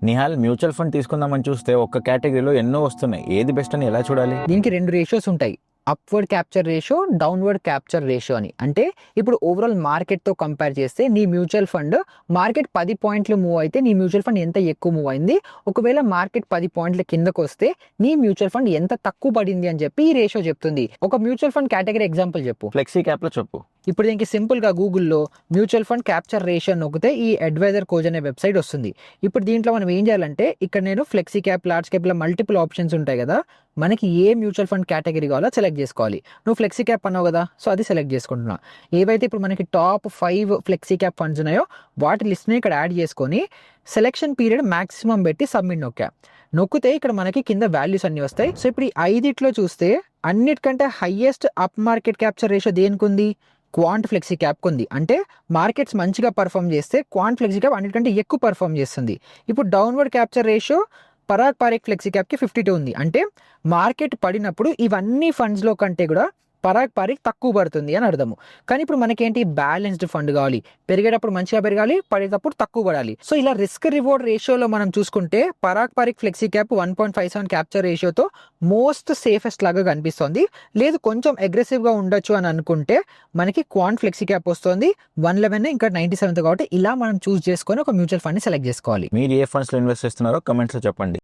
Nihal, mutual fund తీసుకుందామని చూస్తే ఒక్క కేటగిరీలో ఎన్నో వస్తున్నాయి. ఏది బెస్ట్ అని ఎలా చూడాలి? దీనికి 2 రేషియోస్ ఉంటాయి. Upward capture ratio, downward capture ratio అని. అంటే ఇప్పుడు ఓవరాల్ మార్కెట్తో కంపేర్ చేస్తే నీ మ్యూచువల్ ఫండ్ మార్కెట్ 10 పాయింట్లు మూవ్ అయితే నీ మ్యూచువల్ ఫండ్ ఎంత ఎక్కువ మూవ్ అయింది, ఒకవేళ మార్కెట్ 10 పాయింట్ల కిందకు వస్తే నీ మ్యూచువల్ ఫండ్ ఎంత తక్కువ పడింది అని చెప్పి ఈ రేషియో చెప్తుంది. ఒక మ్యూచువల్ ఫండ్ కేటగిరీ ఎగ్జాంపుల్ చెప్పు. ఫ్లెక్సీ క్యాప్లో చెప్పు. ఇప్పుడు దీనికి సింపుల్గా గూగుల్లో మ్యూచువల్ ఫండ్ క్యాప్చర్ రేషియో నొక్కితే ఈ అడ్వైజర్ కోజ్ అనే వెబ్సైట్ వస్తుంది. ఇప్పుడు దీంట్లో మనం ఏం చేయాలంటే ఇక్కడ నేను ఫ్లెక్సీ క్యాప్, లార్జ్ క్యాప్ ఇలా మల్టిపుల్ ఆప్షన్స్ ఉంటాయి కదా, మనకి ఏ మ్యూచువల్ ఫండ్ కేటగిరీ కావాలో సెలెక్ట్ చేసుకోవాలి. నువ్వు ఫ్లెక్సీ క్యాప్ అన్నావు కదా, సో అది సెలెక్ట్ చేసుకుంటున్నా. ఏవైతే ఇప్పుడు మనకి టాప్ 5 ఫ్లెక్సీ క్యాప్ ఫండ్స్ ఉన్నాయో వాటి లిస్ట్ని ఇక్కడ యాడ్ చేసుకొని సెలెక్షన్ పీరియడ్ మ్యాక్సిమం పెట్టి సబ్మిట్ నొక్కితే ఇక్కడ మనకి కింద వాల్యూస్ అన్ని వస్తాయి. సో ఇప్పుడు ఈ 5 చూస్తే అన్నిటికంటే highest up market capture ratio దేనికి ఉంది? క్వాంట్ ఫ్లెక్సీ క్యాప్ ఉంది. అంటే మార్కెట్స్ మంచిగా పర్ఫామ్ చేస్తే క్వాంట్ ఫ్లెక్సీ క్యాప్ అన్నిటికంటే ఎక్కువ పర్ఫామ్ చేస్తుంది. ఇప్పుడు downward capture ratio Parag Parikh flexi క్యాప్కి 52 ఉంది. అంటే మార్కెట్ పడినప్పుడు ఇవన్నీ ఫండ్స్లో కంటే కూడా పరాగ్ పారిక్ తక్కువ పడుతుంది అని అర్థము. కానీ ఇప్పుడు మనకేంటి, బ్యాలెన్స్డ్ ఫండ్ కావాలి, పెరిగేటప్పుడు మంచిగా పెరగాలి, పడేటప్పుడు తక్కువ పడాలి. సో ఇలా రిస్క్ రివార్డ్ రేషియోలో మనం చూసుకుంటే Parag Parikh flexi cap 1.57 capture రేషియోతో మోస్ట్ సేఫెస్ట్ లాగా కనిపిస్తుంది. లేదు కొంచెం అగ్రెసివ్గా ఉండొచ్చు అని అనుకుంటే మనకి క్వాంట్ ఫ్లెక్సీ క్యాప్ వస్తుంది 111, ఇంకా 97 కాబట్టి ఇలా మనం చూస్ చేసుకొని ఒక మ్యూచువల్ ఫండ్ని సెలెక్ట్ చేసుకోవాలి. మీరు ఏ ఫండ్స్లో ఇన్వెస్ట్ చేస్తున్నారో కమెంట్స్లో చెప్పండి.